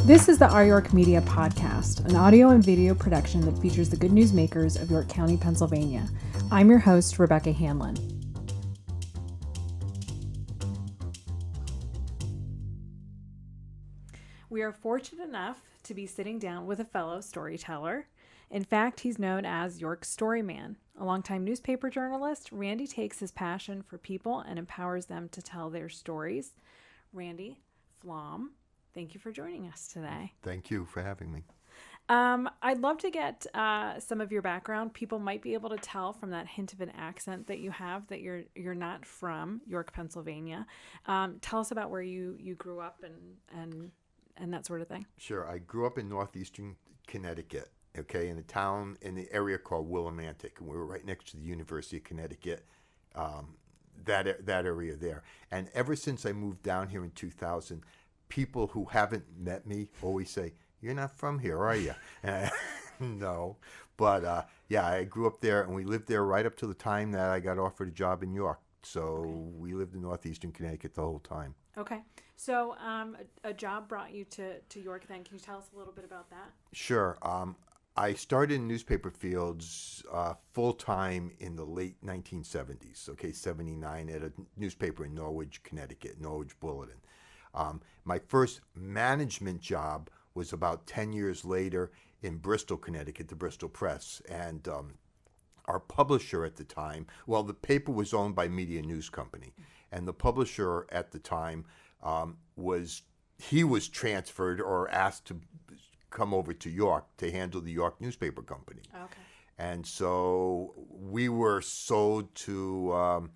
This is the Our York Media Podcast, an audio and video production that features the good news makers of York County, Pennsylvania. I'm your host, Rebecca Hanlon. We are fortunate enough to be sitting down with a fellow storyteller. In fact, he's known as York's Storyman. A longtime newspaper journalist, Randy takes his passion for people and empowers them to tell their stories. Randy Flaum, thank you for joining us today. Thank you for having me. I'd love to get some of your background. People might be able to tell from that hint of an accent that you have that you're not from York, Pennsylvania. Tell us about where you grew up and that sort of thing. Sure. I grew up in northeastern Connecticut, okay, in the area called Willimantic, and we were right next to the University of Connecticut, that area there. And ever since I moved down here in 2000, people who haven't met me always say, "You're not from here, are you?" No. But yeah, I grew up there, and we lived there right up to the time that I got offered a job in York. So we lived in northeastern Connecticut the whole time. Okay. So a job brought you to York then. Can you tell us a little bit about that? Sure. I started in newspaper fields full-time in the late 1970s, okay, 79, at a newspaper in Norwich, Connecticut, Norwich Bulletin. My first management job was about 10 years later in Bristol, Connecticut, the Bristol Press. And our publisher at the time, well, the paper was owned by Media News Company. And the publisher at the time was transferred or asked to come over to York to handle the York newspaper company. Okay. And so we were sold to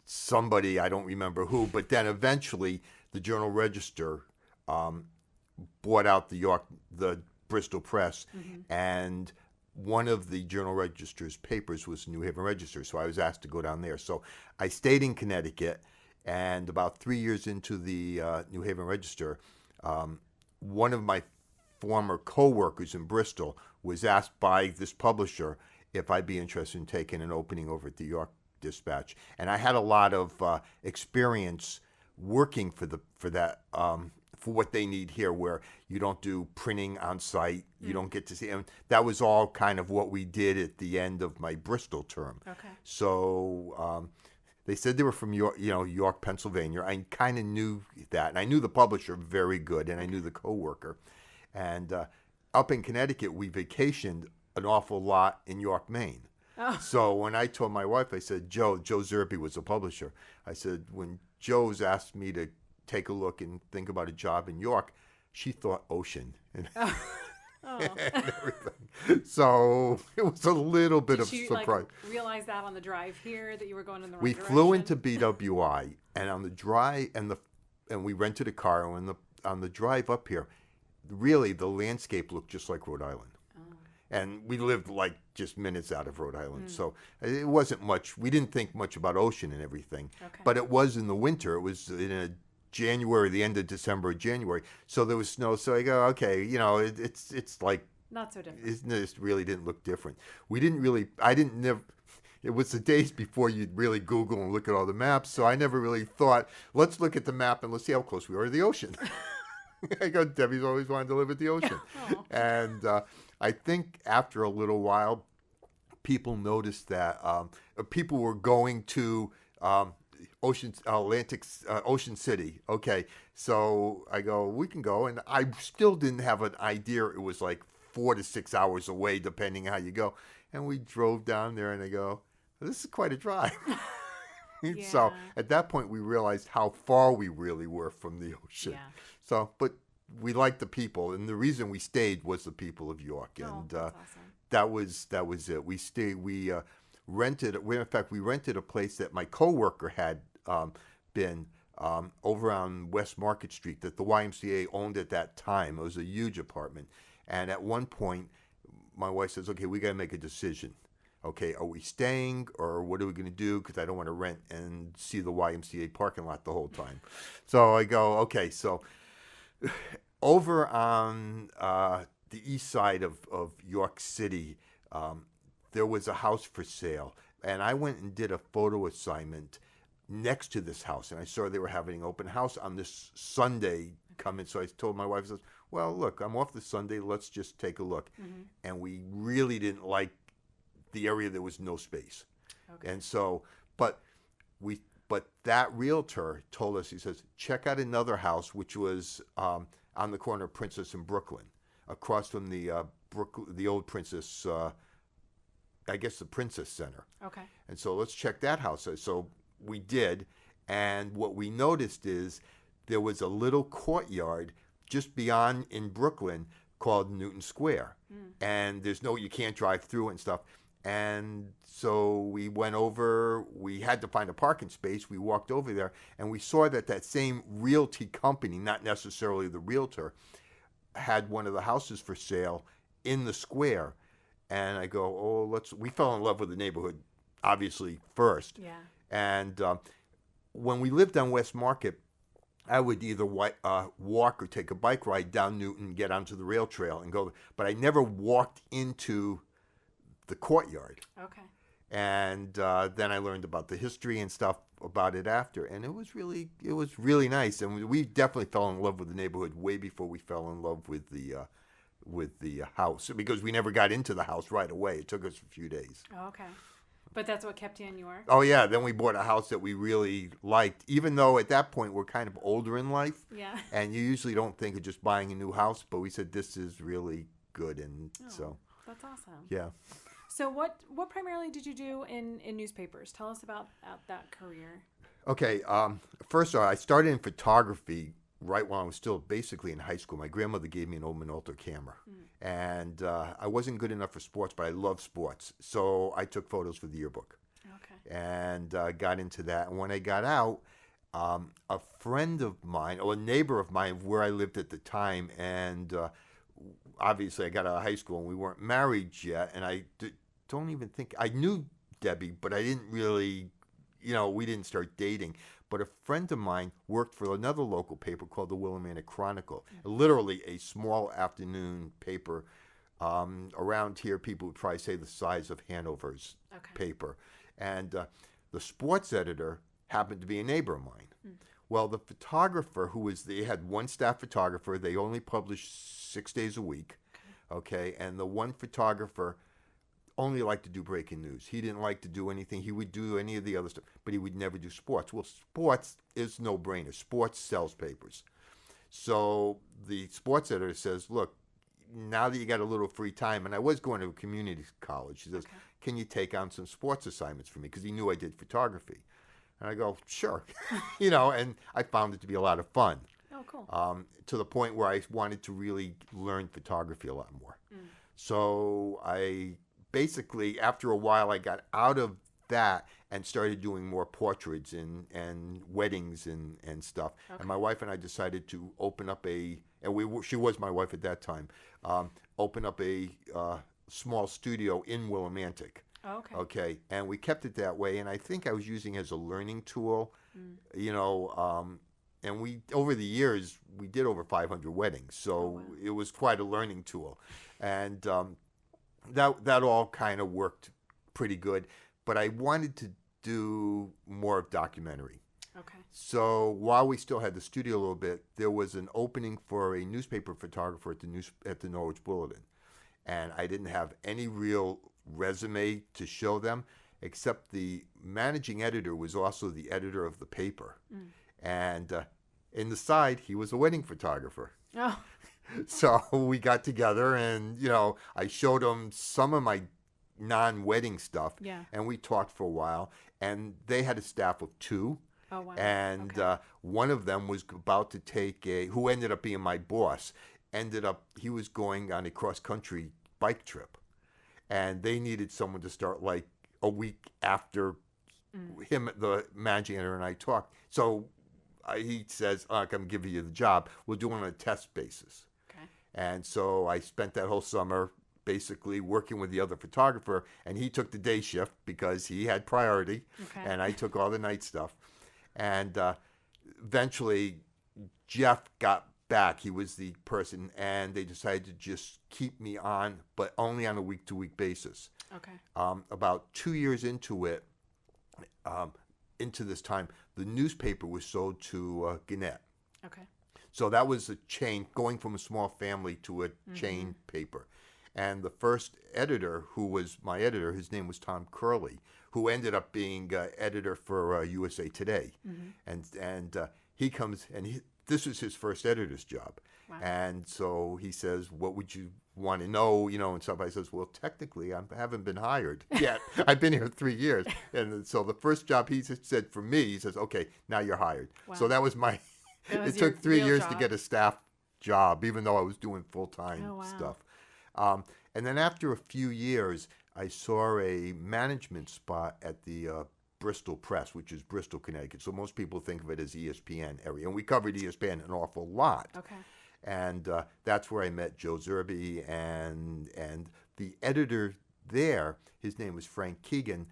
somebody, I don't remember who, but then eventually the Journal Register bought out the Bristol Press, and one of the Journal Register's papers was New Haven Register, so I was asked to go down there. So I stayed in Connecticut, and about 3 years into the New Haven Register, one of my former co-workers in Bristol was asked by this publisher if I'd be interested in taking an opening over at the York Dispatch. And I had a lot of experience working for what they need here, where you don't do printing on site, you don't get to see, and that was all kind of what we did at the end of my Bristol term. Okay. So they said they were from York, Pennsylvania. I kind of knew that, and I knew the publisher very good, and I knew the co-worker. And up in Connecticut, we vacationed an awful lot in York, Maine. Oh. So when I told my wife, I said, Joe Zerbe was a publisher. I said, when Joe's asked me to take a look and think about a job in York, she thought ocean and, and everything. So it was a little bit of surprise. Like, realize that on the drive here that you were going in the right direction? We flew into BWI, and on the drive, and we rented a car, and on the drive up here, really the landscape looked just like Rhode Island. And we lived like just minutes out of Rhode Island. So it wasn't much. We didn't think much about ocean and everything. Okay. But it was in the winter. It was in January, the end of December, January. So there was snow. So I go, okay, it's like. Not so different. It really didn't look different. It was the days before you'd really Google and look at all the maps. So I never really thought, let's look at the map and let's see how close we are to the ocean. I go, Debbie's always wanted to live at the ocean. Oh. And I think after a little while, people noticed that people were going to Ocean City. Okay, so I go, we can go. And I still didn't have an idea. It was like 4 to 6 hours away, depending how you go. And we drove down there, and I go, this is quite a drive. Yeah. So at that point, we realized how far we really were from the ocean. Yeah. So, but we liked the people, and the reason we stayed was the people of York, and that's awesome. that was it. We rented a place that my coworker had been over on West Market Street that the YMCA owned at that time. It was a huge apartment, and at one point, my wife says, "Okay, we got to make a decision. Okay, are we staying or what are we going to do? Because I don't want to rent and see the YMCA parking lot the whole time." So I go, okay, so over on the east side of York City, there was a house for sale. And I went and did a photo assignment next to this house. And I saw they were having an open house on this Sunday coming. So I told my wife, I said, well, look, I'm off this Sunday. Let's just take a look. Mm-hmm. And we really didn't like the area. There was no space. Okay. And so, but that realtor told us, he says, check out another house, which was on the corner of Princess and Brooklyn, across from the old Princess, I guess the Princess Center. Okay. And so let's check that house out. So we did. And what we noticed is there was a little courtyard just beyond in Brooklyn called Newton Square. And you can't drive through it and stuff. And so we went over, we had to find a parking space. We walked over there and we saw that same realty company, not necessarily the realtor, had one of the houses for sale in the square. And I go, we fell in love with the neighborhood, obviously, first. Yeah. And when we lived on West Market, I would either walk or take a bike ride down Newton, get onto the rail trail and go. But I never walked into the courtyard. Okay. And then I learned about the history and stuff about it after. And it was really nice. And we definitely fell in love with the neighborhood way before we fell in love with the house, because we never got into the house right away. It took us a few days. Oh, okay. But that's what kept you in New York? Oh, yeah. Then we bought a house that we really liked, even though at that point we're kind of older in life. Yeah. And you usually don't think of just buying a new house, but we said this is really good. And so. That's awesome. Yeah. So what primarily did you do in newspapers? Tell us about that career. Okay. First of all, I started in photography right while I was still basically in high school. My grandmother gave me an old Minolta camera. And I wasn't good enough for sports, but I loved sports. So I took photos for the yearbook. Okay. And got into that. And when I got out, a friend of mine, or a neighbor of mine where I lived at the time, and obviously I got out of high school and we weren't married yet. And I don't even think, I knew Debbie, but I didn't really, we didn't start dating. But a friend of mine worked for another local paper called the Willimantic Chronicle, literally a small afternoon paper. Around here, people would probably say the size of Hanover's paper. And the sports editor happened to be a neighbor of mine. Well, the photographer they had one staff photographer. They only published 6 days a week. Okay. And the one photographer only liked to do breaking news. He didn't like to do anything. He would do any of the other stuff, but he would never do sports. Well, sports is no-brainer. Sports sells papers. So the sports editor says, look, now that you got a little free time, and I was going to a community college, he says, can you take on some sports assignments for me? Because he knew I did photography. And I go, sure. And I found it to be a lot of fun. Oh, cool. To the point where I wanted to really learn photography a lot more. So I basically, after a while, I got out of that and started doing more portraits and weddings and stuff. And my wife and I decided to open up she was my wife at that time, open up a small studio in Willimantic. Oh, okay. Okay. And we kept it that way. And I think I was using it as a learning tool, and we, over the years, we did over 500 weddings. So it was quite a learning tool. And that all kind of worked pretty good. But I wanted to do more of documentary. Okay. So while we still had the studio a little bit, there was an opening for a newspaper photographer at the Norwich Bulletin. And I didn't have any real resume to show them, except the managing editor was also the editor of the paper. And in the side, he was a wedding photographer. Oh. So we got together and, I showed him some of my non-wedding stuff. Yeah. And we talked for a while. And they had a staff of 2. Oh, wow. And one of them was about to who ended up being my boss, he was going on a cross-country bike trip. And they needed someone to start like a week after him, the managing editor, and I talked. So he says, I'm giving you the job. We'll do it on a test basis. Okay. And so I spent that whole summer basically working with the other photographer, and he took the day shift because he had priority, and I took all the night stuff. And eventually Jeff got back. He was the person, and they decided to just keep me on, but only on a week-to-week basis. Okay. About 2 years into it, into this time, the newspaper was sold to Gannett. Okay. So that was a chain, going from a small family to a chain paper. And the first editor, who was my editor, his name was Tom Curley, who ended up being editor for USA Today. And he comes, and this was his first editor's job. Wow. And so he says, what would you want to know, and somebody says, well, technically, I haven't been hired yet. I've been here 3 years. And so the first job he said for me, he says, okay, now you're hired. Wow. So that was my, it took 3 years to get a staff job, even though I was doing full-time stuff. And then after a few years, I saw a management spot at the Bristol Press, which is Bristol, Connecticut. So most people think of it as ESPN area. And we covered ESPN an awful lot. Okay. And that's where I met Joe Zerby, and the editor there, his name was Frank Keegan.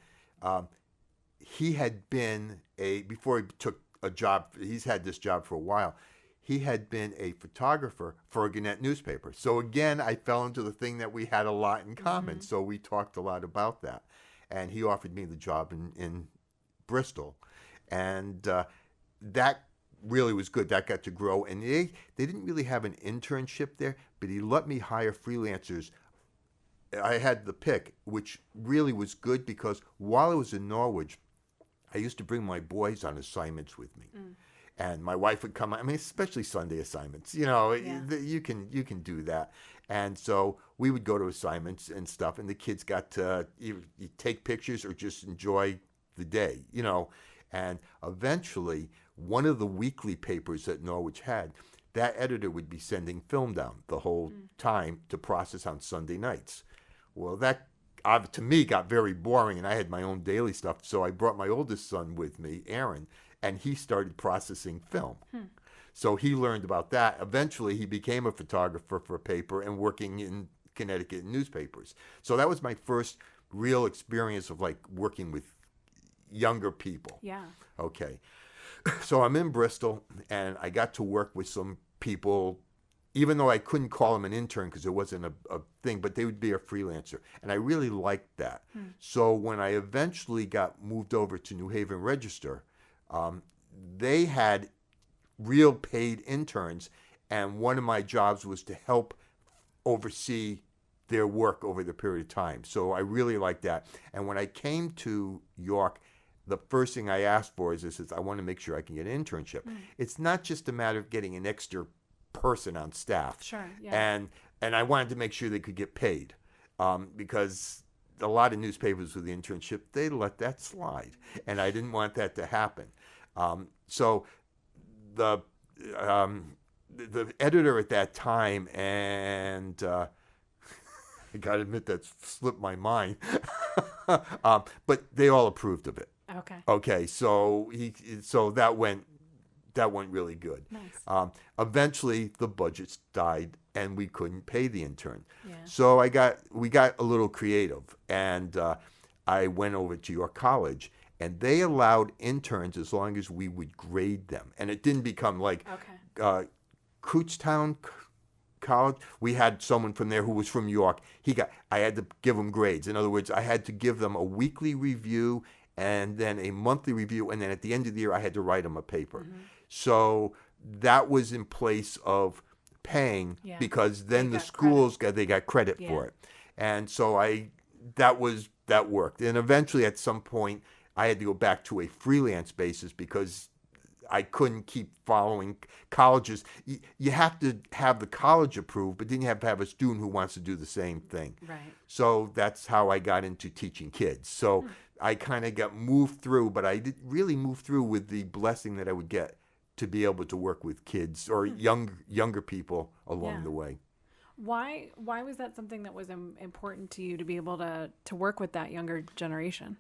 He had been before he took a job, he's had this job for a while, he had been a photographer for a Gannett newspaper. So again, I fell into the thing that we had a lot in common. So we talked a lot about that. And he offered me the job in Bristol. And that really was good. That got to grow. And they didn't really have an internship there, but he let me hire freelancers. I had the pick, which really was good because while I was in Norwich, I used to bring my boys on assignments with me. And my wife would come, especially Sunday assignments, you can do that. And so we would go to assignments and stuff, and the kids got to either take pictures or just enjoy the day, And eventually, one of the weekly papers that Norwich had, that editor would be sending film down the whole time to process on Sunday nights. Well, that to me got very boring, and I had my own daily stuff. So I brought my oldest son with me, Aaron, and he started processing film. So he learned about that. Eventually, he became a photographer for a paper and working in Connecticut newspapers. So that was my first real experience of working with younger people. Yeah. Okay. So I'm in Bristol, and I got to work with some people, even though I couldn't call them an intern because it wasn't a thing, but they would be a freelancer. And I really liked that. So when I eventually got moved over to New Haven Register, they had real paid interns, and one of my jobs was to help oversee their work over the period of time. So I really liked that. And when I came to York, the first thing I asked for is I want to make sure I can get an internship. It's not just a matter of getting an extra person on staff. Sure, yeah. And I wanted to make sure they could get paid because a lot of newspapers with the internship, they let that slide. And I didn't want that to happen. So the editor at that time, and I got to admit that slipped my mind, but they all approved of it. Okay, so that went really good. Nice. Eventually, the budgets died, and we couldn't pay the intern. Yeah. So we got a little creative, and I went over to York College, and they allowed interns as long as we would grade them, and it didn't become like Kutztown College. We had someone from there who was from York. I had to give him grades. In other words, I had to give them a weekly review and then a monthly review, and then at the end of the year, I had to write them a paper. So that was in place of paying because then the schools got credit for it, and so that worked. And eventually, at some point, I had to go back to a freelance basis because I couldn't keep following colleges. You have to have the college approved, but then you have to have a student who wants to do the same thing. Right. So that's how I got into teaching kids. So I kind of got moved through, but I didn't really move through with the blessing that I would get to be able to work with kids or younger people along the way. Why was that something that was important to you to be able to work with that younger generation?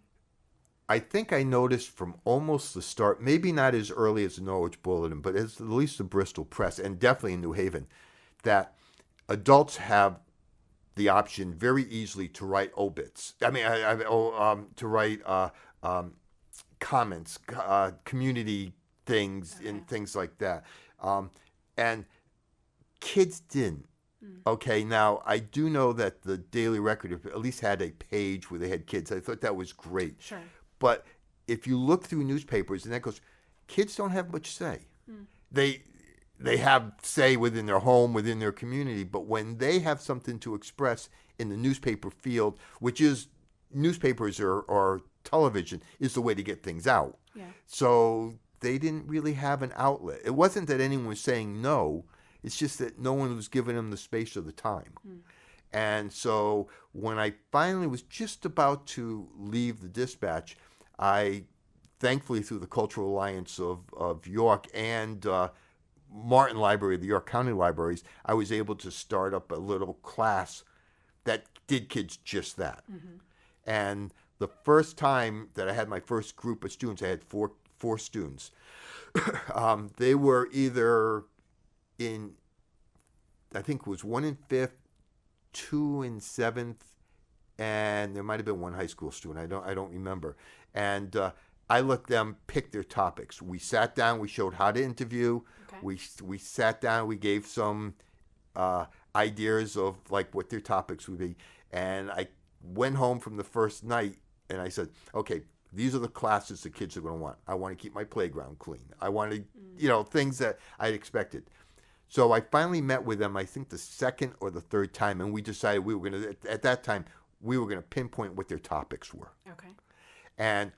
I think I noticed from almost the start, maybe not as early as the Norwich Bulletin, but at least the Bristol Press, and definitely in New Haven, that adults have the option very easily to write obits. To write comments, community things, and things like that. And kids didn't. Okay, now I do know that the Daily Record at least had a page where they had kids. I thought that was great. Sure. But if you look through newspapers, and that goes, kids don't have much say. they have say within their home, within their community, but when they have something to express in the newspaper field, which is newspapers or television, is the way to get things out. Yeah. So they didn't really have an outlet. It wasn't that anyone was saying no. It's just that no one was giving them the space or the time. And so when I finally was just about to leave the Dispatch, I, thankfully through the Cultural Alliance of York and Martin Library, the York County Libraries, I was able to start up a little class that did kids just that. And the first time that I had my first group of students, I had four students. They were either in, I think it was one in fifth, two in seventh, and there might have been one high school student. I don't remember. And I let them pick their topics. We sat down. We showed how to interview. Okay. We sat down. We gave some ideas of like what their topics would be. And I went home from the first night and I said, okay, these are the classes the kids are going to want. I want to keep my playground clean. I want to, things that I'd expected. So I finally met with them, I think the second or the third time, and we decided we were going to, at that time, we were going to pinpoint what their topics were. Okay. And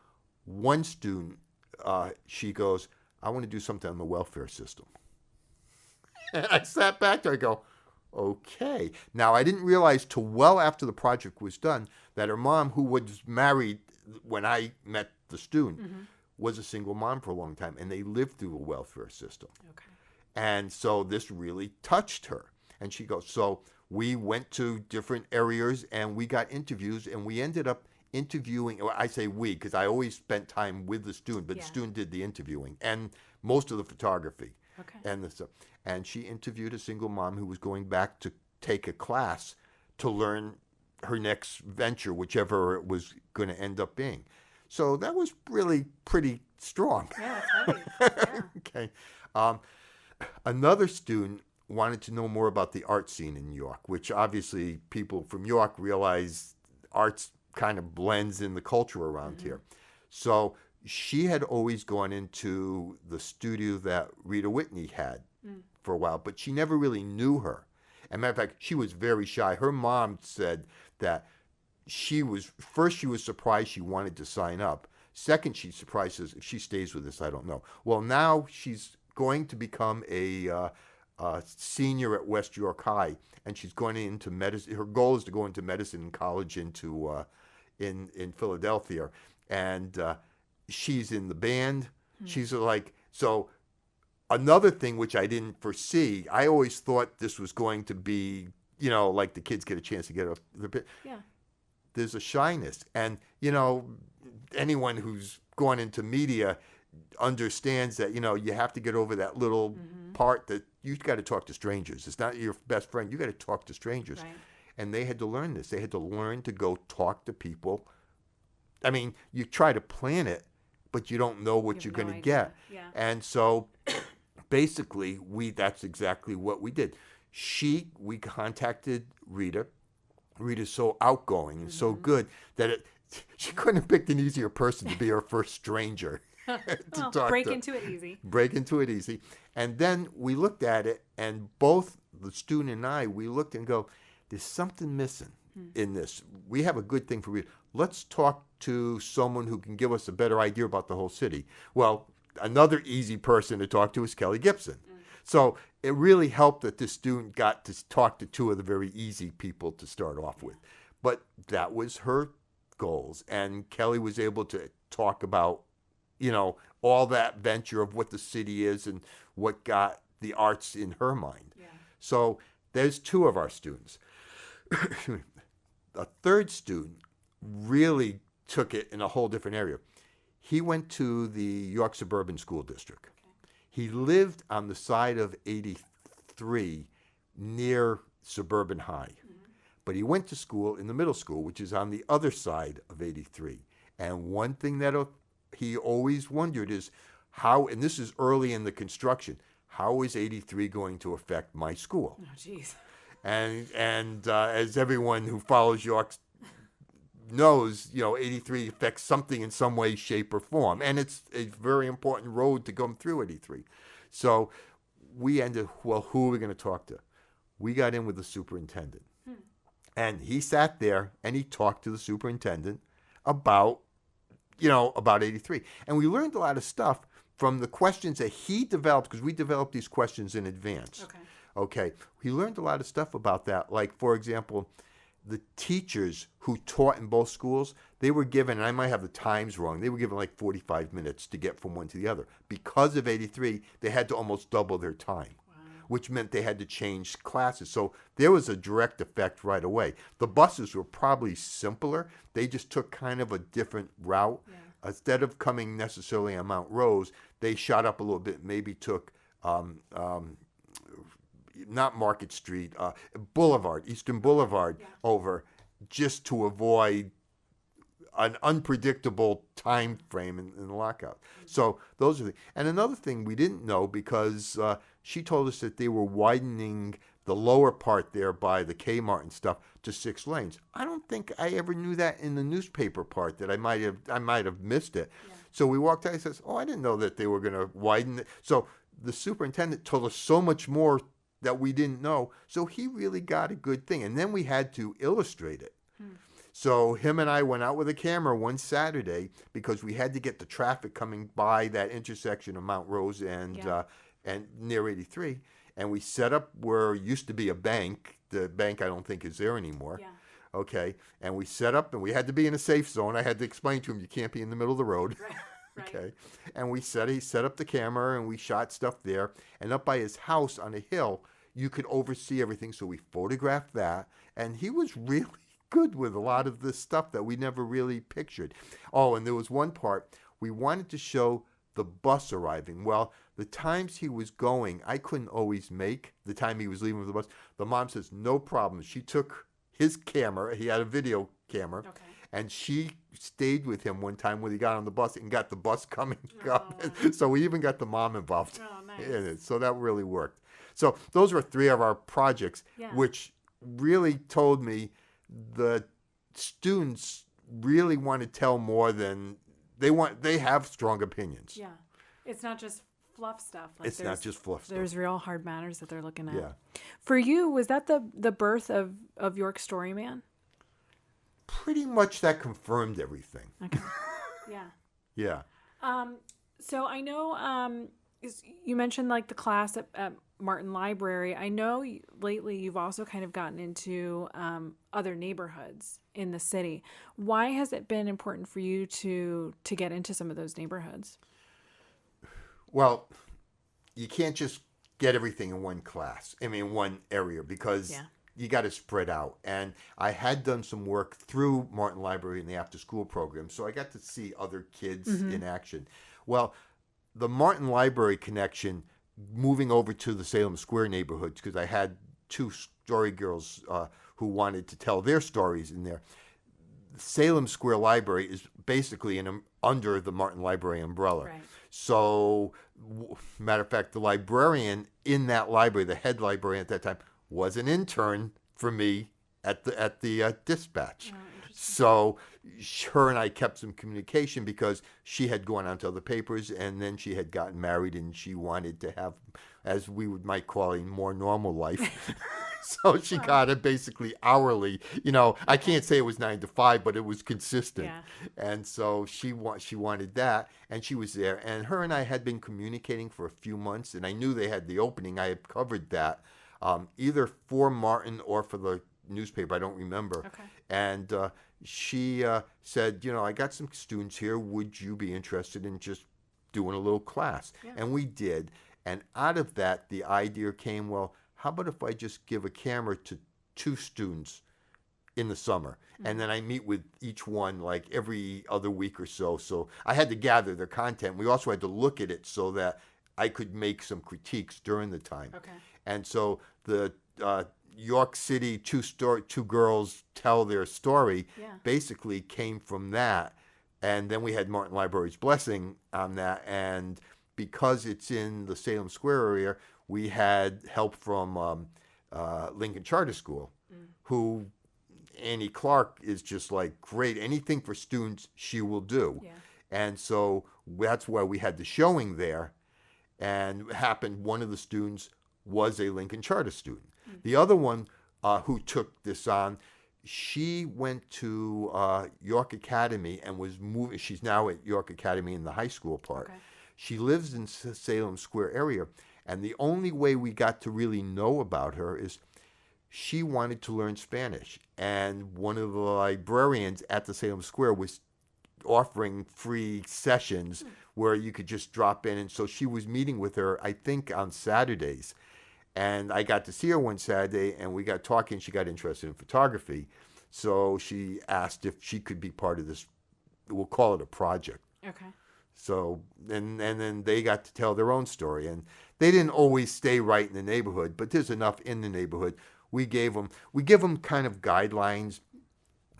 one student, she goes, I want to do something on the welfare system. And I sat back there, I go, okay. Now, I didn't realize till well after the project was done that her mom, who was married when I met the student, was a single mom for a long time, and they lived through a welfare system. Okay. And so this really touched her. And she goes, so we went to different areas and we got interviews and we ended up interviewing, well, I say we, because I always spent time with the student, but the student did the interviewing and most of the photography. Okay. And she interviewed a single mom who was going back to take a class to learn her next venture, whichever it was going to end up being. So that was really pretty strong. Yeah, that's heavy. Yeah. Okay. Another student wanted to know more about the art scene in York, which obviously people from York realize arts kind of blends in the culture around here. So she had always gone into the studio that Rita Whitney had for a while, but she never really knew her. As a matter of fact, she was very shy. Her mom said that she was surprised she wanted to sign up. Second, she's surprised if she stays with us, I don't know. Well, now she's going to become a senior at West York High, and she's going into medicine. Her goal is to go into medicine in college in Philadelphia, and she's in the band. She's like, so another thing which I didn't foresee, I always thought this was going to be, like the kids get a chance to get the bit. Yeah. There's a shyness, and anyone who's gone into media understands that you have to get over that little part that you've got to talk to strangers. It's not your best friend. You got to talk to strangers. Right. And they had to learn this. They had to learn to go talk to people. I mean, you try to plan it, but you don't know what you're going to get. Yeah. And so basically that's exactly what we did. We contacted Rita. Rita's so outgoing and so good that she couldn't have picked an easier person to be her first stranger. Break into it easy. Break into it easy. And then we looked at it, and both the student and I, we looked and go, there's something missing in this. We have a good thing for Rita. Let's talk to someone who can give us a better idea about the whole city. Well, another easy person to talk to is Kelly Gibson. So it really helped that this student got to talk to two of the very easy people to start off with. But that was her goals. And Kelly was able to talk about all that venture of what the city is and what got the arts in her mind. Yeah. So there's two of our students. A third student really took it in a whole different area. He went to the York Suburban School District. Okay. He lived on the side of 83 near Suburban High. But he went to school in the middle school, which is on the other side of 83. And one thing that he always wondered is how, and this is early in the construction, how is 83 going to affect my school? Oh, jeez. And as everyone who follows York knows, 83 affects something in some way, shape, or form. And it's a very important road to go through 83. So we ended, well, who are we going to talk to? We got in with the superintendent. And he sat there and he talked to the superintendent about, about 83. And we learned a lot of stuff from the questions that he developed, because we developed these questions in advance. Okay. He learned a lot of stuff about that. Like, for example, the teachers who taught in both schools, they were given, and I might have the times wrong, they were given like 45 minutes to get from one to the other. Because of 83, they had to almost double their time, which meant they had to change classes. So there was a direct effect right away. The buses were probably simpler. They just took kind of a different route. Instead of coming necessarily on Mount Rose, they shot up a little bit, maybe took not Market Street, Boulevard, Eastern Boulevard over, just to avoid an unpredictable time frame in the lockout. So those are the, and another thing we didn't know, because she told us that they were widening the lower part there by the Kmart and stuff to 6 lanes. I don't think I ever knew that in the newspaper part, that I might have missed it. So we walked out and says, I didn't know that they were going to widen it. So the superintendent told us so much more that we didn't know. So he really got a good thing. And then we had to illustrate it. So him and I went out with a camera one Saturday, because we had to get the traffic coming by that intersection of Mount Rose and near 83. And we set up where used to be a bank. The bank I don't think is there anymore. Okay. And we set up, and we had to be in a safe zone. I had to explain to him, you can't be in the middle of the road. Okay. And he set up the camera, and we shot stuff there. And up by his house on a hill, you could oversee everything. So we photographed that. And he was really good with a lot of this stuff that we never really pictured. Oh, and there was one part we wanted to show the bus arriving. Well, the times he was going, I couldn't always make the time he was leaving with the bus. The mom says, no problem. She took his camera. He had a video camera. And she stayed with him one time when he got on the bus and got the bus coming up. So we even got the mom involved in it. So that really worked. So those were 3 of our projects, which really told me the students really want to tell more than they have strong opinions. It's not just fluff stuff. Like, it's not just fluff stuff. There's real hard matters that they're looking at. Yeah. For you, was that the birth of York Storyman? Pretty much that confirmed everything. Okay. Yeah. So I know you mentioned like the class at Martin Library. I know lately you've also kind of gotten into other neighborhoods in the city. Why has it been important for you to get into some of those neighborhoods? Well, you can't just get everything in one class. I mean, one area, because you got to spread out. And I had done some work through Martin Library in the after-school program, so I got to see other kids in action. Well, the Martin Library connection, moving over to the Salem Square neighborhoods, because I had 2 story girls who wanted to tell their stories in there. The Salem Square Library is basically under the Martin Library umbrella. Right. So, matter of fact, the librarian in that library, the head librarian at that time, was an intern for me at the dispatch. So her and I kept some communication, because she had gone on to other papers, and then she had gotten married, and she wanted to have, as we might call, a more normal life. So she got it basically hourly. I can't say it was 9 to 5, but it was consistent. And so she wanted that, and she was there. And her and I had been communicating for a few months, and I knew they had the opening. I had covered that, either for Martin or for the newspaper. I don't remember. And she said, I got some students here. Would you be interested in just doing a little class? And we did. And out of that, the idea came, well, how about if I just give a camera to 2 students in the summer? And then I meet with each one like every other week or so. So I had to gather their content. We also had to look at it so that I could make some critiques during the time. And so the York City 2 girls tell their story basically came from that. And then we had Martin Library's blessing on that. And because it's in the Salem Square area, we had help from Lincoln Charter School, who Annie Clark is just like great. Anything for students, she will do. And so that's why we had the showing there. And it happened, one of the students was a Lincoln Charter student. The other one who took this on, she went to York Academy and was moving. She's now at York Academy in the high school part. Okay. She lives in Salem Square area. And the only way we got to really know about her is she wanted to learn Spanish. And one of the librarians at the Salem Square was offering free sessions where you could just drop in. And so she was meeting with her, I think, on Saturdays. And I got to see her one Saturday, and we got talking. She got interested in photography. So she asked if she could be part of this, we'll call it a project. Okay. So, and then they got to tell their own story. And they didn't always stay right in the neighborhood, but there's enough in the neighborhood. We give them kind of guidelines.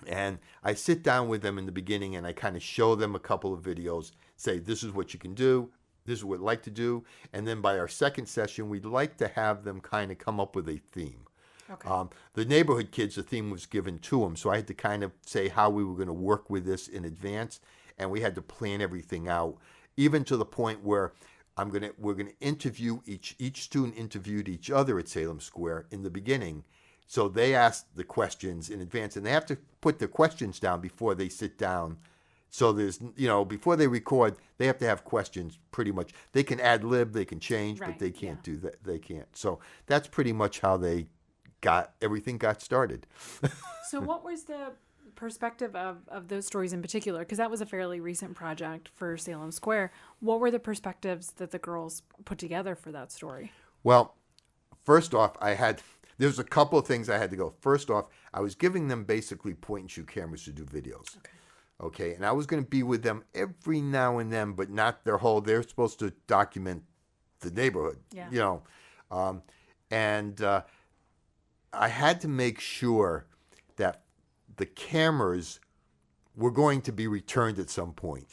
And I sit down with them in the beginning and I kind of show them a couple of videos, say, this is what you can do. This is what I'd like to do. And then by our second session, we'd like to have them kind of come up with a theme. Okay. The neighborhood kids, the theme was given to them. So I had to kind of say how we were going to work with this in advance. And we had to plan everything out, even to the point where we're going to interview each student interviewed each other at Salem Square in the beginning. So they asked the questions in advance, and they have to put their questions down before they sit down. So there's, before they record, they have to have questions pretty much. They can ad lib, they can change, but they can't do that. They can't. So that's pretty much how everything got started. So what was the perspective of those stories in particular? Because that was a fairly recent project for Salem Square. What were the perspectives that the girls put together for that story? Well, first off, there's a couple of things I had to go. First off, I was giving them basically point and shoot cameras to do videos. Okay. And I was going to be with them every now and then, but not they're supposed to document the neighborhood, and I had to make sure that the cameras were going to be returned at some point.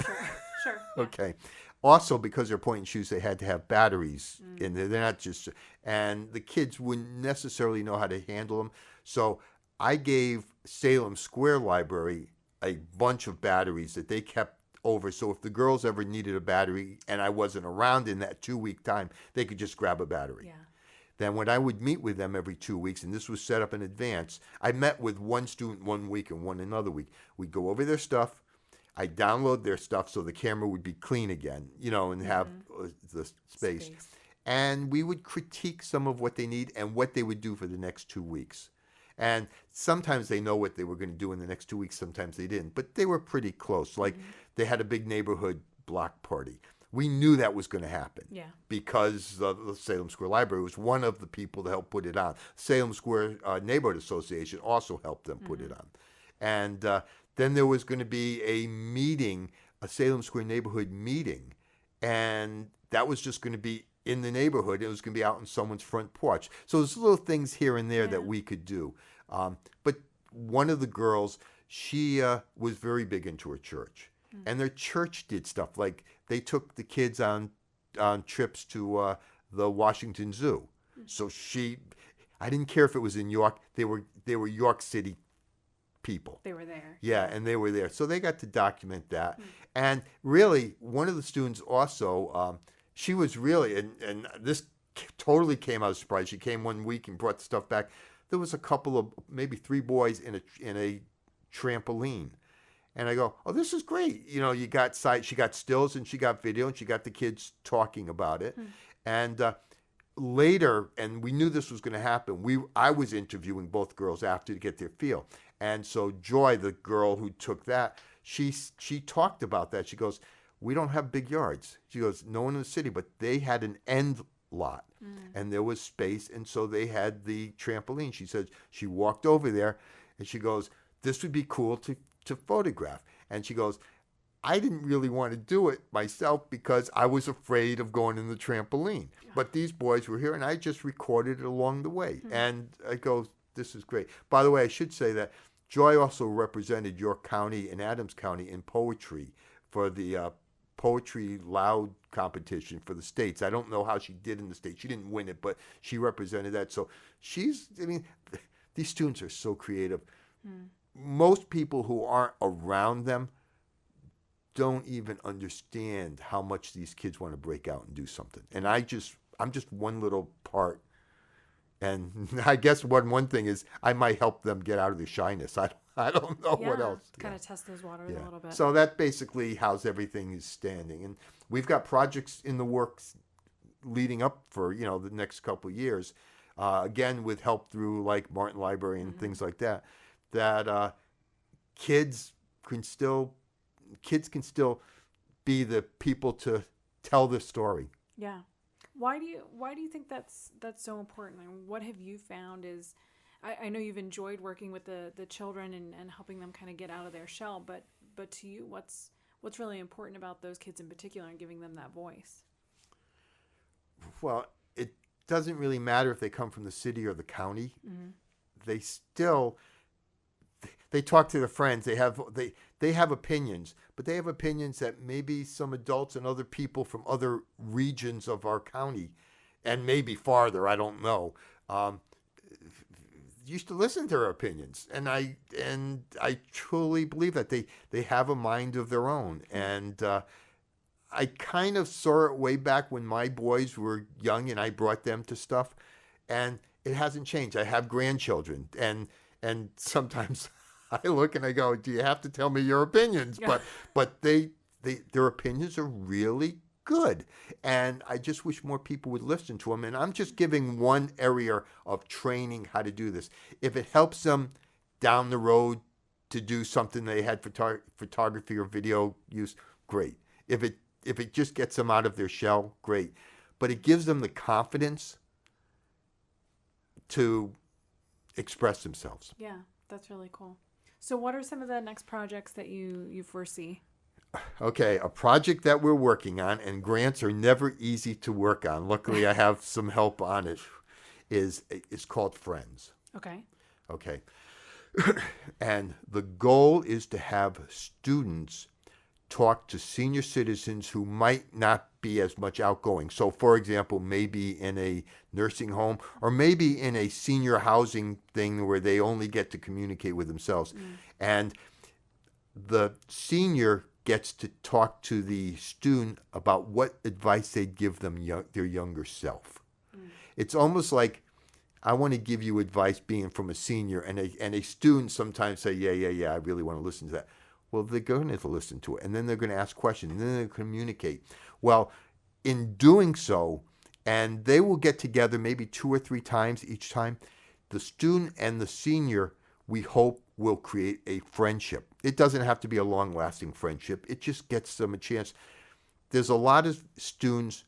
Sure. Okay. Also, because they're point and shoots, they had to have batteries in there. They're not just, and the kids wouldn't necessarily know how to handle them. So I gave Salem Square Library a bunch of batteries that they kept over. So if the girls ever needed a battery and I wasn't around in that 2-week time, they could just grab a battery. Yeah. Then when I would meet with them every 2 weeks, and this was set up in advance, I met with one student one week and one another week. We'd go over their stuff. I'd download their stuff so the camera would be clean again, and have the space. And we would critique some of what they need and what they would do for the next 2 weeks. And sometimes they know what they were going to do in the next 2 weeks. Sometimes they didn't. But they were pretty close. Like they had a big neighborhood block party. We knew that was going to happen because the Salem Square Library was one of the people to help put it on. Salem Square Neighborhood Association also helped them put it on. And then there was going to be a meeting, a Salem Square neighborhood meeting. And that was just going to be in the neighborhood. It was going to be out on someone's front porch. So there's little things here and there that we could do. But one of the girls, she was very big into her church. And their church did stuff like they took the kids on trips to the Washington Zoo. So I didn't care if it was in York. They were York City people. They were there. Yeah, and they were there. So they got to document that. And really, one of the students also, she was really, and this totally came out of surprise. She came one week and brought the stuff back. There was a couple of, maybe 3 boys in a trampoline. And I go, oh, this is great. You got she got stills and she got video and she got the kids talking about it. And later, and we knew this was going to happen, I was interviewing both girls after to get their feel. And so Joy, the girl who took that, she talked about that. She goes, we don't have big yards. She goes, no one in the city, but they had an end lot and there was space. And so they had the trampoline. She said she walked over there and she goes, this would be cool to photograph. And she goes, I didn't really want to do it myself because I was afraid of going in the trampoline. But these boys were here and I just recorded it along the way. And I go, this is great. By the way, I should say that Joy also represented York County and Adams County in poetry for the Poetry Loud competition for the states. I don't know how she did in the states. She didn't win it, but she represented that. So these students are so creative. Most people who aren't around them don't even understand how much these kids want to break out and do something. And I'm just one little part. And I guess one thing is I might help them get out of their shyness. I don't know what else. Kind of test those waters a little bit. So that basically how's everything is standing. And we've got projects in the works leading up for, the next couple of years. Again, with help through like Martin Library and things like that, that kids can still be the people to tell the story. Yeah. Why do you think that's so important? And what have you found is, I know you've enjoyed working with the children and helping them kind of get out of their shell, but to you, what's really important about those kids in particular and giving them that voice? Well, it doesn't really matter if they come from the city or the county. Mm-hmm. They talk to their friends. They have opinions, but they have opinions that maybe some adults and other people from other regions of our county, and maybe farther, I don't know, used to listen to their opinions. And I truly believe that they have a mind of their own. And I kind of saw it way back when my boys were young and I brought them to stuff, and it hasn't changed. I have grandchildren, and sometimes I look and I go, do you have to tell me your opinions? Yeah. But their opinions are really good. And I just wish more people would listen to them. And I'm just giving one area of training how to do this. If it helps them down the road to do something they had photography or video use, great. If it just gets them out of their shell, great. But it gives them the confidence to express themselves. Yeah, that's really cool. So what are some of the next projects that you foresee? Okay, a project that we're working on, and grants are never easy to work on. Luckily, I have some help on it, is called Friends. Okay. Okay. And the goal is to have students talk to senior citizens who might not be as much outgoing. So, for example, maybe in a nursing home or maybe in a senior housing thing where they only get to communicate with themselves. And the senior gets to talk to the student about what advice they'd give them their younger self. It's almost like, I want to give you advice being from a senior, and a student sometimes say, yeah, I really want to listen to that. Well, they're going to listen to it, and then they're going to ask questions, and then they're going to communicate. Well, in doing so, and they will get together maybe 2 or 3 times each time, the student and the senior, we hope, will create a friendship. It doesn't have to be a long-lasting friendship. It just gets them a chance. There's a lot of students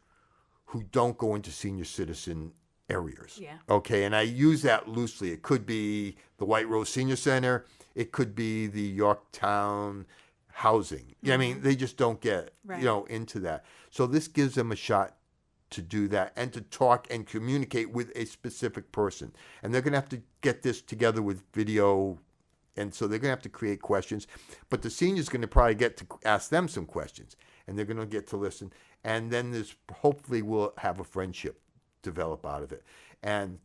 who don't go into senior citizen areas. Yeah. Okay, and I use that loosely. It could be the White Rose Senior Center. It could be the Yorktown housing. I mean, they just don't get, into that. So this gives them a shot to do that and to talk and communicate with a specific person. And they're going to have to get this together with video. And so they're going to have to create questions. But the senior's going to probably get to ask them some questions. And they're going to get to listen. And then hopefully we'll have a friendship develop out of it. And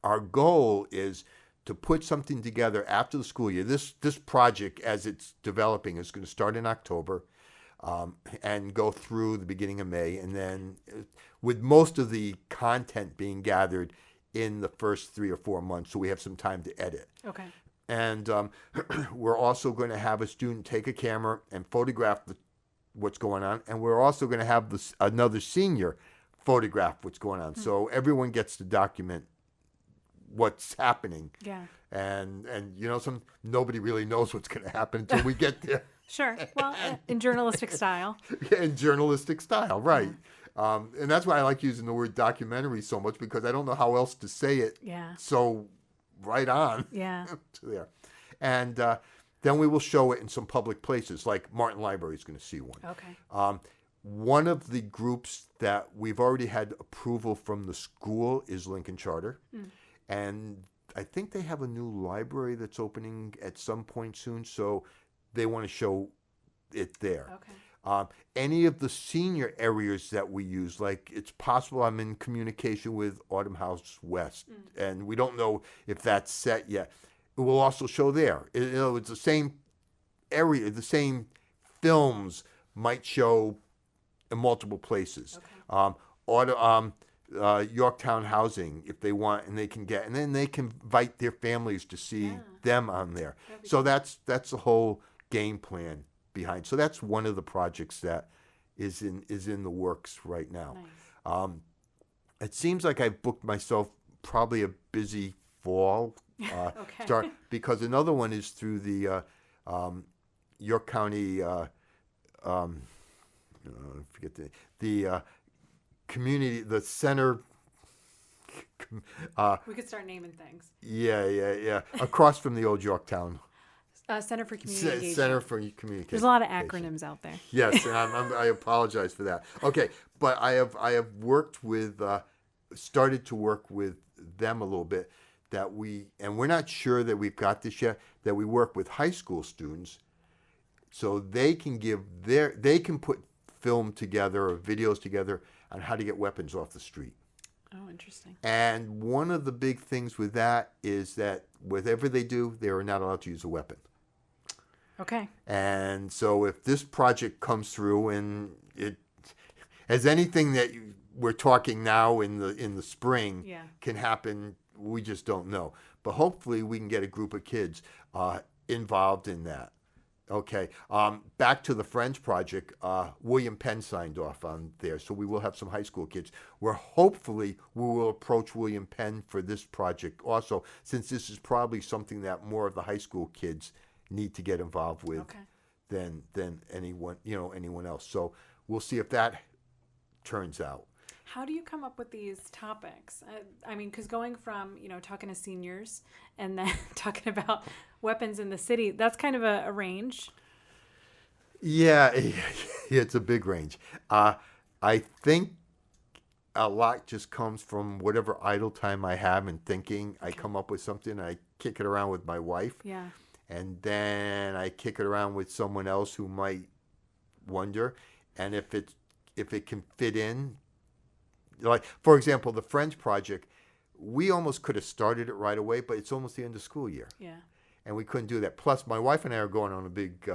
our goal is to put something together after the school year. This project, as it's developing, is going to start in October and go through the beginning of May. And then with most of the content being gathered in the first 3 or 4 months, so we have some time to edit. Okay. And we're also going to have a student take a camera and photograph what's going on. And we're also going to have another senior photograph what's going on. So everyone gets to document what's happening. Yeah. And nobody really knows what's going to happen until we get there. Sure. Well, in journalistic style. In journalistic style, right. And that's why I like using the word documentary so much, because I don't know how else to say it. Yeah. So right on. Yeah. To there. And then we will show it in some public places, like Martin Library is going to see one. Okay. One of the groups that we've already had approval from the school is Lincoln Charter. And I think they have a new library that's opening at some point soon, so they want to show it there. Okay. Any of the senior areas that we use, like it's possible I'm in communication with Autumn House West, and we don't know if that's set yet. It will also show there. It's the same area, the same films might show in multiple places. Yorktown Housing, if they want, and they can get, and then they can invite their families to see them on there. So that's the whole game plan behind. So that's one of the projects that is in the works right now. Nice. It seems like I've booked myself probably a busy fall start, because another one is through the York County. Forget the community, the center. We could start naming things. Yeah. Across from the old Yorktown. Center for Community Engagement. Center for Communication. There's a lot of acronyms out there. Yes, and I apologize for that. Okay, but I have worked with, started to work with them a little bit, and we're not sure that we've got this yet, that we work with high school students so they can they can put film together or videos together on how to get weapons off the street. Oh, interesting. And one of the big things with that is that whatever they do, they are not allowed to use a weapon. Okay. And so if this project comes through and it as anything that we're talking now in the spring can happen, we just don't know. But hopefully we can get a group of kids involved in that. Okay. Back to the Friends project, William Penn signed off on there. So we will have some high school kids where hopefully we will approach William Penn for this project also, since this is probably something that more of the high school kids need to get involved with than anyone else. So we'll see if that turns out. How do you come up with these topics? I mean, because going from, talking to seniors and then talking about weapons in the city, that's kind of a range. Yeah, it's a big range. I think a lot just comes from whatever idle time I have and thinking. I come up with something, I kick it around with my wife. Yeah. And then I kick it around with someone else who might wonder. And if it can fit in, like, for example, the Friends project, we almost could have started it right away, but it's almost the end of school year. Yeah. And we couldn't do that. Plus, my wife and I are going on a big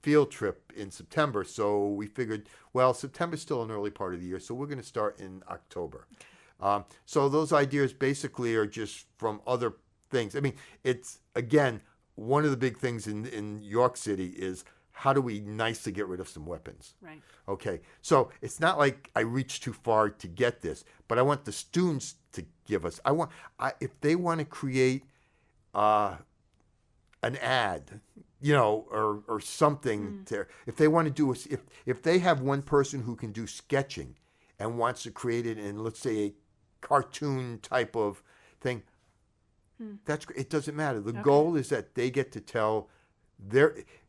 field trip in September. So we figured, well, September's still an early part of the year, so we're going to start in October. So those ideas basically are just from other things. I mean, it's, again, one of the big things in York City is how do we nicely get rid of some weapons? Right. Okay. So it's not like I reach too far to get this, but I want the students to give us. If they want to create an ad, or something there. If they want to do if they have one person who can do sketching and wants to create it in, let's say, a cartoon type of thing. That's it. Doesn't matter. The goal is that they get to tell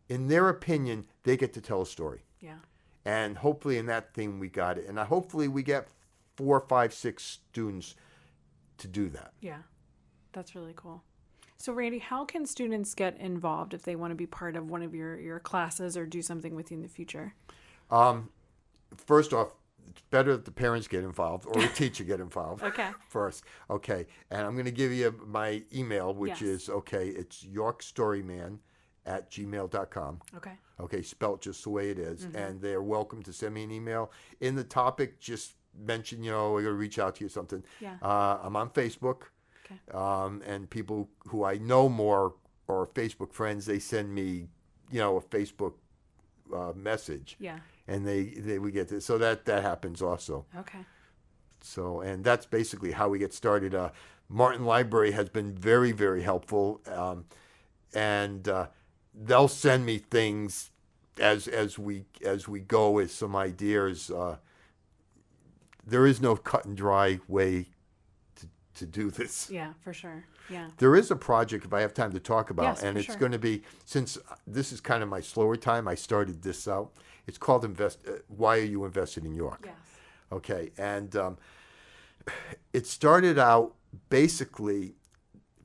in their opinion, they get to tell a story. Yeah. And hopefully in that thing we got it. And hopefully we get 4, 5, 6 students to do that. Yeah. That's really cool. So Randy, how can students get involved if they want to be part of one of your classes or do something with you in the future? First off, it's better that the parents get involved or the teacher get involved. First. Okay. And I'm going to give you my email, which is, it's yorkstoryman@gmail.com. Okay, spelt just the way it is. And they're welcome to send me an email. In the topic, just mention, we're going to reach out to you or something. Yeah. I'm on Facebook. And people who I know more or Facebook friends, they send me, a Facebook message. Yeah. And we get this. So that happens also. Okay. So, and that's basically how we get started. Martin Library has been very, very helpful. And they'll send me things as we go as some ideas. There is no cut and dry way to do this. Yeah, for sure. Yeah. There is a project, if I have time to talk about, and it's sure. going to be, since this is kind of my slower time, I started this out. It's called Why Are You Invested in York? Yes. Okay, and it started out basically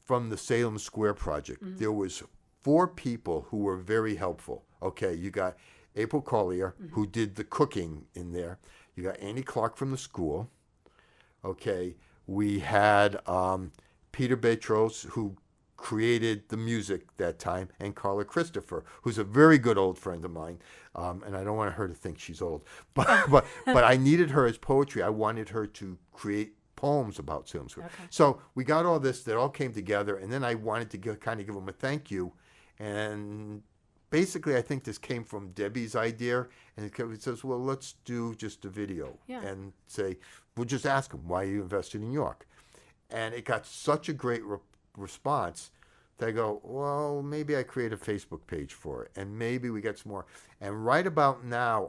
from the Salem Square project. There was 4 people who were very helpful. Okay, you got April Collier, who did the cooking in there. You got Annie Clark from the school. Okay, we had Peter Betros, who created the music that time, and Carla Christopher, who's a very good old friend of mine. And I don't want her to think she's old, but I needed her as poetry. I wanted her to create poems about film school. Okay. So we got all this that all came together, and then I wanted to kind of give them a thank you. And basically, I think this came from Debbie's idea, and it says, well, let's do just a video and say, we'll just ask them, why are you invested in York? And it got such a great response that I go, well, maybe I create a Facebook page for it, and maybe we get some more. And right about now,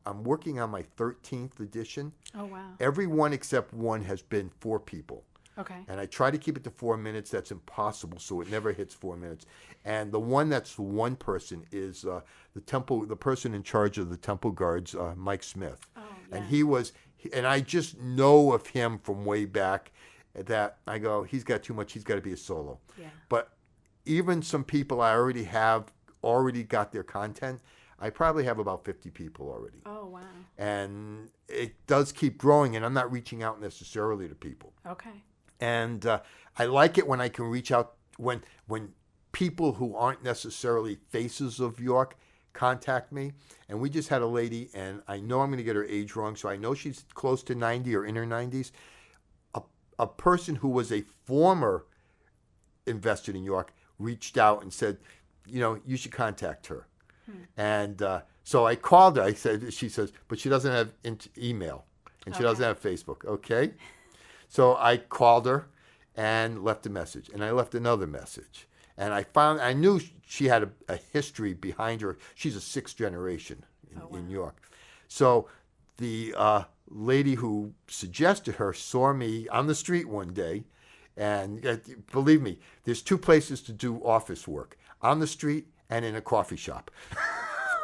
I'm working on my 13th edition. Oh, wow. Every one except one has been 4 people. Okay. And I try to keep it to 4 minutes. That's impossible, so it never hits 4 minutes. And the one that's one person is the person in charge of the temple guards, Mike Smith. Oh, yeah. And and I just know of him from way back that I go, he's got too much. He's got to be a solo. Yeah. But even some people I already got their content. I probably have about 50 people already. Oh, wow. And it does keep growing, and I'm not reaching out necessarily to people. Okay. And I like it when I can reach out when people who aren't necessarily faces of York contact me. And we just had a lady, and I know I'm going to get her age wrong, so I know she's close to 90 or in her 90s. A person who was a former invested in York reached out and said, you should contact her. And so I called her. She says, but she doesn't have email, and she doesn't have Facebook. Okay. So I called her and left a message, and I left another message. And I knew she had a history behind her. She's a 6th generation in York. So the lady who suggested her saw me on the street one day, and believe me, there's 2 places to do office work: on the street and in a coffee shop.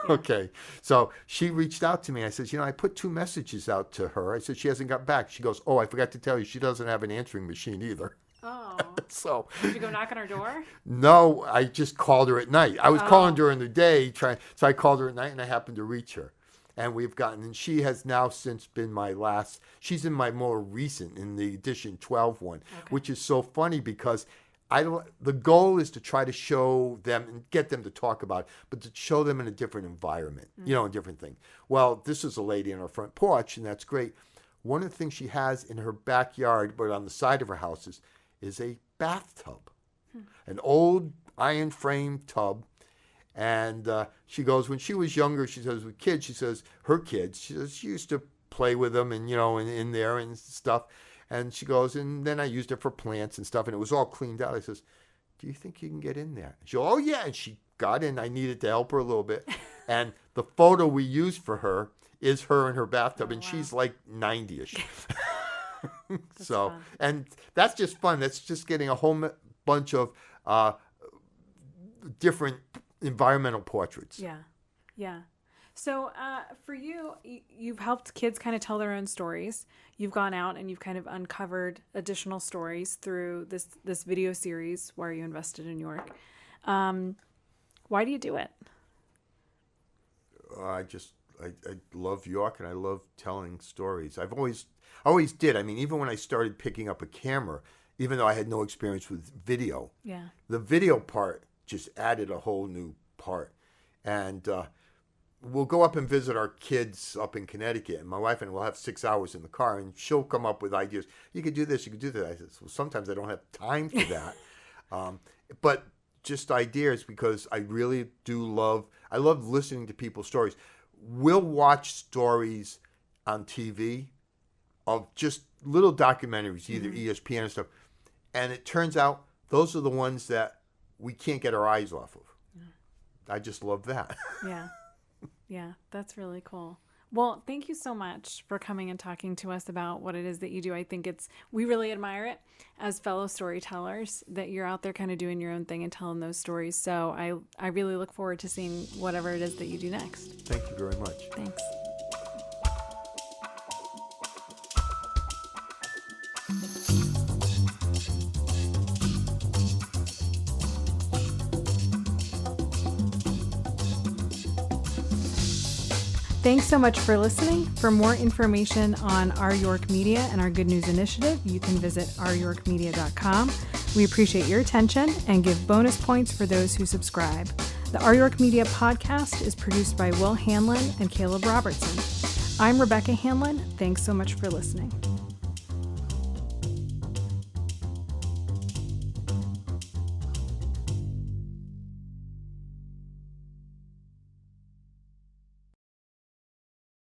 Okay. So she reached out to me. I said, I put 2 messages out to her. I said, she hasn't got back. She goes, oh, I forgot to tell you, she doesn't have an answering machine either. Oh. So did you go knock on her door? No, I just called her at night. I was calling during the day, so I called her at night, and I happened to reach her. And and she has now since been she's in my more recent, in the edition 12 one, which is so funny because the goal is to try to show them and get them to talk about it, but to show them in a different environment, a different thing. Well, this is a lady in her front porch, and that's great. One of the things she has in her backyard, but on the side of her house, is a bathtub, an old iron frame tub. And she goes, when she was younger, she says, with kids, her kids, she used to play with them and, in there and stuff. And she goes, and then I used it for plants and stuff, and it was all cleaned out. I says, do you think you can get in there? She goes, oh, yeah. And she got in. I needed to help her a little bit. And the photo we used for her is her in her bathtub, and she's like 90-ish. So, fun. And that's just fun. That's just getting a whole bunch of different environmental portraits. Yeah. Yeah. So for you, you've helped kids kind of tell their own stories. You've gone out and you've kind of uncovered additional stories through this video series, Why Are You Invested in York? Why do you do it? I love York, and I love telling stories. I always did. I mean, even when I started picking up a camera, even though I had no experience with video, the video part just added a whole new part. And we'll go up and visit our kids up in Connecticut, and my wife and I will have 6 hours in the car, and she'll come up with ideas. You could do this, you could do that. I said, well, sometimes I don't have time for that. But just ideas, because I really I love listening to people's stories. We'll watch stories on TV of just little documentaries, either ESPN or stuff, and it turns out those are the ones that we can't get our eyes off of. I just love that. Yeah, that's really cool. Well, thank you so much for coming and talking to us about what it is that you do. I think we really admire it as fellow storytellers that you're out there kind of doing your own thing and telling those stories. So I really look forward to seeing whatever it is that you do next. Thank you very much. Thanks. Thanks so much for listening. For more information on Our York Media and our Good News Initiative, you can visit ouryorkmedia.com. We appreciate your attention and give bonus points for those who subscribe. The Our York Media podcast is produced by Will Hanlon and Caleb Robertson. I'm Rebecca Hanlon. Thanks so much for listening.